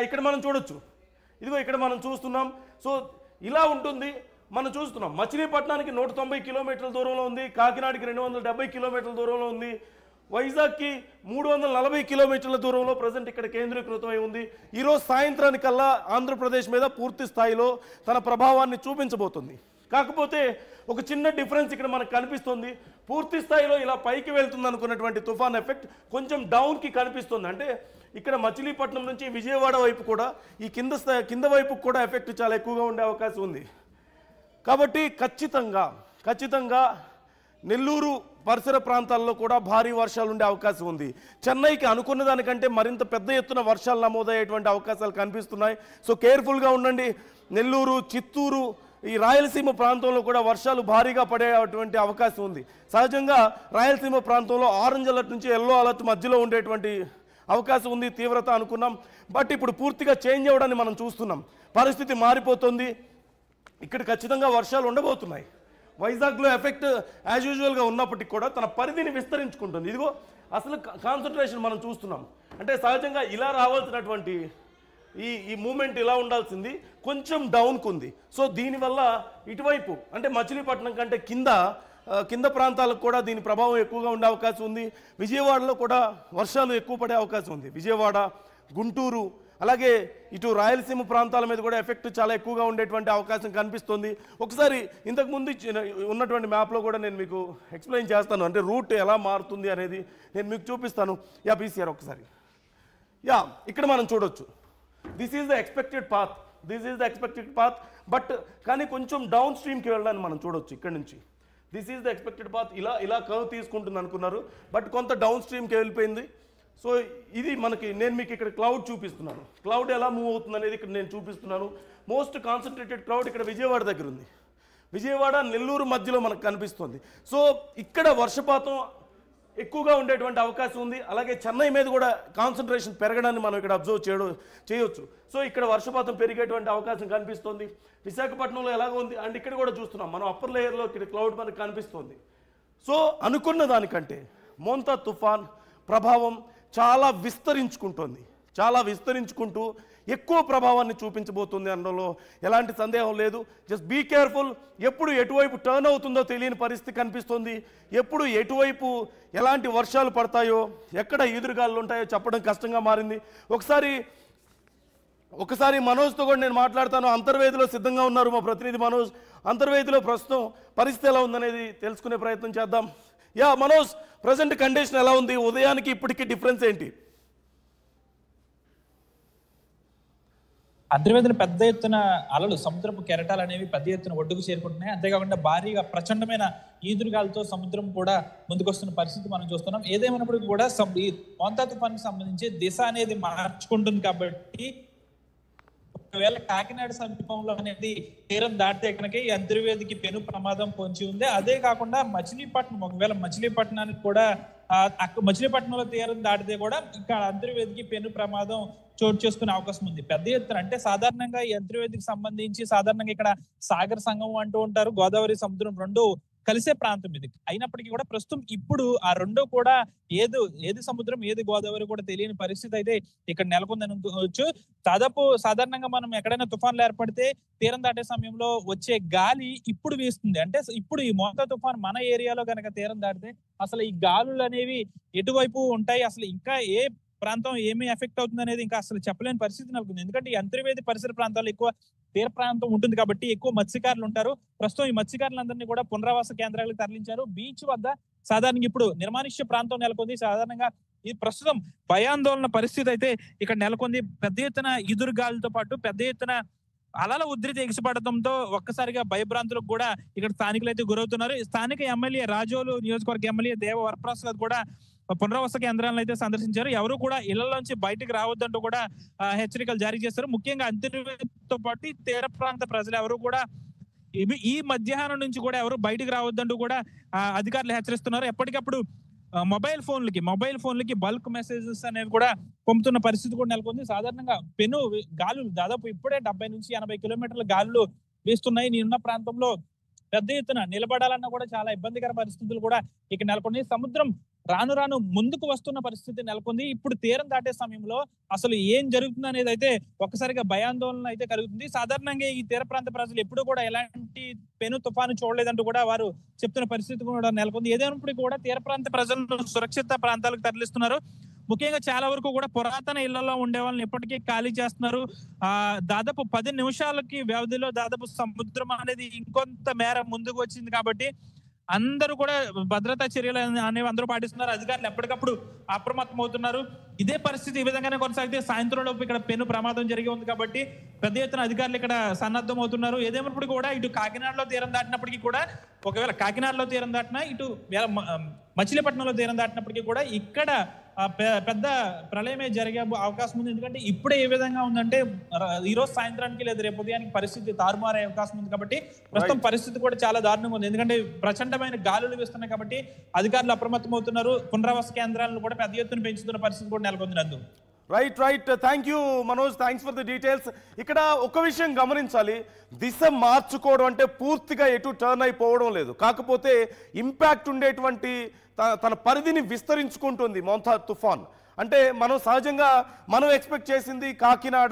ఇక్కడ మనం చూడొచ్చు. ఇదిగో ఇక్కడ మనం చూస్తున్నాం. సో ఇలా ఉంటుంది. మనం చూస్తున్నాం మచిలీపట్నానికి 190 కిలోమీటర్ల దూరంలో ఉంది, కాకినాడకి 270 కిలోమీటర్ల దూరంలో ఉంది, వైజాగ్కి 340 కిలోమీటర్ల దూరంలో ప్రజెంట్ ఇక్కడ కేంద్రీకృతమై ఉంది. ఈరోజు సాయంత్రానికల్లా ఆంధ్రప్రదేశ్ మీద పూర్తి స్థాయిలో తన ప్రభావాన్ని చూపించబోతుంది. కాకపోతే ఒక చిన్న డిఫరెన్స్ ఇక్కడ మనకు కనిపిస్తుంది. పూర్తి స్థాయిలో ఇలా పైకి వెళ్తుంది అనుకున్నటువంటి తుఫాన్ ఎఫెక్ట్ కొంచెం డౌన్కి కనిపిస్తుంది. అంటే ఇక్కడ మచిలీపట్నం నుంచి విజయవాడ వైపు కూడా ఈ కింద వైపు కూడా ఎఫెక్ట్ చాలా ఎక్కువగా ఉండే అవకాశం ఉంది. కాబట్టి ఖచ్చితంగా నెల్లూరు పరిసర ప్రాంతాల్లో కూడా భారీ వర్షాలు ఉండే అవకాశం ఉంది. చెన్నైకి అనుకున్న దానికంటే మరింత పెద్ద ఎత్తున వర్షాలు నమోదయ్యేటువంటి అవకాశాలు కనిపిస్తున్నాయి. సో కేర్ఫుల్గా ఉండండి. నెల్లూరు, చిత్తూరు, ఈ రాయలసీమ ప్రాంతంలో కూడా వర్షాలు భారీగా పడేటువంటి అవకాశం ఉంది. సహజంగా రాయలసీమ ప్రాంతంలో ఆరెంజ్ అలర్ట్ నుంచి ఎల్లో అలర్ట్ మధ్యలో ఉండేటువంటి అవకాశం ఉంది. తీవ్రత అనుకున్నాం, బట్ ఇప్పుడు పూర్తిగా చేంజ్ అవ్వడాన్ని మనం చూస్తున్నాం. పరిస్థితి మారిపోతుంది. ఇక్కడ ఖచ్చితంగా వర్షాలు ఉండబోతున్నాయి. వైజాగ్లో ఎఫెక్ట్ యాజ్ యూజువల్గా ఉన్నప్పటికీ కూడా తన పరిధిని విస్తరించుకుంటుంది. ఇదిగో అసలు కాన్సన్ట్రేషన్ మనం చూస్తున్నాం. అంటే సహజంగా ఇలా రావాల్సినటువంటి ఈ మూమెంట్ ఇలా ఉండాల్సింది కొంచెం డౌన్కు ఉంది. సో దీనివల్ల ఇటువైపు అంటే మచిలీపట్నం కంటే కింద ప్రాంతాలకు కూడా దీని ప్రభావం ఎక్కువగా ఉండే అవకాశం ఉంది. విజయవాడలో కూడా వర్షాలు ఎక్కువ పడే అవకాశం ఉంది. విజయవాడ, గుంటూరు, అలాగే ఇటు రాయలసీమ ప్రాంతాల మీద కూడా ఎఫెక్ట్ చాలా ఎక్కువగా ఉండేటువంటి అవకాశం కనిపిస్తుంది. ఒకసారి ఇంతకుముందు ఉన్నటువంటి మ్యాప్లో కూడా నేను మీకు ఎక్స్ప్లెయిన్ చేస్తాను. అంటే రూట్ ఎలా మారుతుంది అనేది నేను మీకు చూపిస్తాను. పీసీఆర్ ఒకసారి. ఇక్కడ మనం చూడొచ్చు. This is the expected path. But కానీ కొంచెం డౌన్ స్ట్రీమ్కి వెళ్ళడానికి మనం చూడొచ్చు. ఇక్కడ నుంచి this is the expected path. ఇలా కర్వ్ తీసుకుంటుంది అనుకున్నారు, బట్ కొంత డౌన్ స్ట్రీమ్కి వెళ్ళిపోయింది. సో ఇది నేను మీకు ఇక్కడ క్లౌడ్ చూపిస్తున్నాను. క్లౌడ్ ఎలా మూవ్ అవుతుంది అనేది ఇక్కడ నేను చూపిస్తున్నాను. మోస్ట్ కాన్సన్ట్రేటెడ్ క్లౌడ్ ఇక్కడ విజయవాడ దగ్గర ఉంది. విజయవాడ, నెల్లూరు మధ్యలో మనకు కనిపిస్తుంది. సో ఇక్కడ వర్షపాతం ఎక్కువగా ఉండేటువంటి అవకాశం ఉంది. అలాగే చెన్నై మీద కూడా కాన్సన్ట్రేషన్ పెరగడాన్ని మనం ఇక్కడ అబ్జర్వ్ చేయొచ్చు. సో ఇక్కడ వర్షపాతం పెరిగేటువంటి అవకాశం కనిపిస్తుంది. విశాఖపట్నంలో ఎలాగో ఉంది. అండ్ ఇక్కడ కూడా చూస్తున్నాం మనం అప్పర్ లేయర్లో ఇక్కడ క్లౌడ్ మనకు కనిపిస్తుంది. సో అనుకున్న దానికంటే మోంతా తుఫాన్ ప్రభావం చాలా విస్తరించుకుంటూ ఎక్కువ ప్రభావాన్ని చూపించబోతుంది అనడంలో ఎలాంటి సందేహం లేదు. Just be careful. ఎప్పుడు ఎటువైపు టర్న్ అవుతుందో తెలియని పరిస్థితి కనిపిస్తుంది. ఎప్పుడు ఎటువైపు ఎలాంటి వర్షాలు పడతాయో, ఎక్కడ ఈదురుగాలు ఉంటాయో చెప్పడం కష్టంగా మారింది. ఒకసారి మనోజ్తో కూడా నేను మాట్లాడతాను. అంతర్వేదిలో సిద్ధంగా ఉన్నారు మా ప్రతినిధి మనోజ్. అంతర్వేదిలో ప్రస్తుతం పరిస్థితి ఎలా ఉందనేది తెలుసుకునే ప్రయత్నం చేద్దాం. మనోజ్, ప్రజెంట్ కండిషన్ ఎలా ఉంది? ఉదయానికి ఇప్పటికీ డిఫరెన్స్ ఏంటి? అంతర్వేదిలో పెద్ద ఎత్తున అలలు, సముద్రపు కెరటాలు అనేవి పెద్ద ఎత్తున ఒడ్డుకు చేరుకుంటున్నాయి. అంతేకాకుండా భారీగా ప్రచండమైన ఈదురుగాలతో సముద్రం కూడా ముందుకొస్తున్న పరిస్థితి మనం చూస్తున్నాం. ఏదేమైనప్పటికీ కూడా ఈ మోంతా తుఫాన్కి సంబంధించి దిశ అనేది మార్చుకుంటుంది. కాబట్టి ఒకవేళ కాకినాడ సమీపంలో అనేది తీరం దాటితే కనుక ఈ అంతర్వేదికి పెను ప్రమాదం పొంచి ఉంది. అదే కాకుండా మచిలీపట్నం, ఒకవేళ మచిలీపట్నానికి కూడా మచిలీపట్నంలో తీరం దాటితే కూడా ఇక్కడ అంతర్వేదికి పెను ప్రమాదం చోటు చేసుకునే అవకాశం ఉంది. పెద్ద ఎత్తున అంటే సాధారణంగా ఈ అంతర్వేదికి సంబంధించి సాధారణంగా ఇక్కడ సాగర్ సంగమం అంటూ ఉంటారు. గోదావరి సముద్రం రెండు కలిసే ప్రాంతం ఇది. అయినప్పటికీ కూడా ప్రస్తుతం ఇప్పుడు ఆ రెండో కూడా ఏది సముద్రం ఏది గోదావరి కూడా తెలియని పరిస్థితి అయితే ఇక్కడ నెలకొందని అనుకోవచ్చు. సాధారణంగా మనం ఎక్కడైనా తుఫాన్లు ఏర్పడితే తీరం దాటే సమయంలో వచ్చే గాలి ఇప్పుడు వీస్తుంది. అంటే ఇప్పుడు ఈ మోంతా తుఫాన్ మన ఏరియాలో కనుక తీరం దాటితే అసలు ఈ గాలులు అనేవి ఎటువైపు ఉంటాయి, అసలు ఇంకా ఏ ప్రాంతం ఏమి ఎఫెక్ట్ అవుతుంది అనేది ఇంకా అసలు చెప్పలేని పరిస్థితి నెలకొంది. ఎందుకంటే ఈ అంతర్వేది పరిసర ప్రాంతాల్లో ఎక్కువ తీర ప్రాంతం ఉంటుంది కాబట్టి ఎక్కువ మత్స్యకారులు ఉంటారు. ప్రస్తుతం ఈ మత్స్యకారులందరినీ కూడా పునరావాస కేంద్రాలకు తరలించారు. బీచ్ వద్ద సాధారణంగా ఇప్పుడు నిర్మానుష్య ప్రాంతం నెలకొంది. సాధారణంగా ఈ ప్రస్తుతం భయాందోళన పరిస్థితి అయితే ఇక్కడ నెలకొంది. పెద్ద ఎత్తున ఈదురుగాలతో పాటు పెద్ద ఎత్తున అలల ఉధృతి ఎగిసిపడటంతో ఒక్కసారిగా భయభ్రాంతులకు కూడా ఇక్కడ స్థానికులు అయితే గురవుతున్నారు. స్థానిక ఎమ్మెల్యే రాజోలు నియోజకవర్గ ఎమ్మెల్యే దేవ వరప్రసాద్ కూడా పునరావాస కేంద్రాలను అయితే సందర్శించారు. ఎవరు కూడా ఇళ్లలోంచి బయటకు రావద్దంటూ కూడా హెచ్చరికలు జారీ చేశారు. ముఖ్యంగా అంతర్వేదితో పాటు తీర ప్రాంత ప్రజలు ఎవరు కూడా ఈ మధ్యాహ్నం నుంచి కూడా ఎవరు బయటకు రావద్దంటూ కూడా అధికారులు హెచ్చరిస్తున్నారు. ఎప్పటికప్పుడు మొబైల్ ఫోన్లకి బల్క్ మెసేజెస్ అనేవి కూడా పంపుతున్న పరిస్థితి కూడా నెలకొంది. సాధారణంగా పెను గాలులు దాదాపు ఇప్పుడే 70 నుంచి 80 కిలోమీటర్ల గాలులు వీస్తున్నాయి. నేనున్న ప్రాంతంలో పెద్ద ఎత్తున నిలబడాలన్నా కూడా చాలా ఇబ్బందికర పరిస్థితులు కూడా ఇక్కడ నెలకొన్నాయి. సముద్రం రాను రాను ముందుకు వస్తున్న పరిస్థితి నెలకొంది. ఇప్పుడు తీరం దాటే సమయంలో అసలు ఏం జరుగుతుంది అనేది అయితే ఒక్కసారిగా భయాందోళన అయితే కలుగుతుంది. సాధారణంగా ఈ తీర ప్రాంత ప్రజలు ఎప్పుడు కూడా ఎలాంటి పెను తుఫాను చూడలేదంటూ కూడా వారు చెప్తున్న పరిస్థితి కూడా నెలకొంది. ఏదైనప్పటికీ కూడా తీర ప్రాంత ప్రజలను సురక్షిత ప్రాంతాలకు తరలిస్తున్నారు. ముఖ్యంగా చాలా వరకు కూడా పురాతన ఇళ్లలో ఉండే వాళ్ళని ఇప్పటికీ ఖాళీ చేస్తున్నారు. దాదాపు 10 నిమిషాలకి వ్యవధిలో దాదాపు సముద్రం అనేది ఇంకొంత మేర ముందుకు వచ్చింది కాబట్టి అందరూ కూడా భద్రతా చర్యలు అనేవి అందరూ పాటిస్తున్నారు. అధికారులు ఎప్పటికప్పుడు అప్రమత్తం అవుతున్నారు. ఇదే పరిస్థితి ఈ విధంగానే కొనసాగితే సాయంత్రం లోపు ఇక్కడ పెను ప్రమాదం జరిగి ఉంది కాబట్టి పెద్ద ఎత్తున అధికారులు ఇక్కడ సన్నద్ధం అవుతున్నారు. ఏదేమప్పుడు కూడా ఇటు కాకినాడలో తీరం దాటినప్పటికీ కూడా ఒకవేళ కాకినాడలో తీరం దాటినా ఇటు మచిలీపట్నంలో తీరం దాటినప్పటికీ కూడా ఇక్కడ పెద్ద ప్రళయమే జరిగే అవకాశం ఉంది. ఎందుకంటే ఇప్పుడే ఏ విధంగా ఉందంటే ఈ రోజు సాయంత్రానికి లేదా రేపు ఉదయానికి పరిస్థితి తారుమారే అవకాశం ఉంది కాబట్టి ప్రస్తుతం పరిస్థితి కూడా చాలా దారుణంగా ఉంది. ఎందుకంటే ప్రచండమైన గాలులు వీస్తున్నాయి కాబట్టి అధికారులు అప్రమత్తం అవుతున్నారు. పునరావాస కేంద్రాలను కూడా పెద్ద ఎత్తున పెంచుతున్న పరిస్థితి కూడా నెలకొంది. నందు right thank you Manoj, thanks for the details. ఇక్కడ ఒక విషయం గమనించాలి, దిశ మార్చుకోవడం అంటే పూర్తిగా ఎటు టర్న్ అయిపోవడం లేదు, కాకపోతే ఇంపాక్ట్ ఉండేటువంటి తన పరిధిని విస్తరించుకుంటుంది మోంతా తుఫాన్. అంటే మనం సహజంగా ఎక్స్పెక్ట్ చేసింది కాకినాడ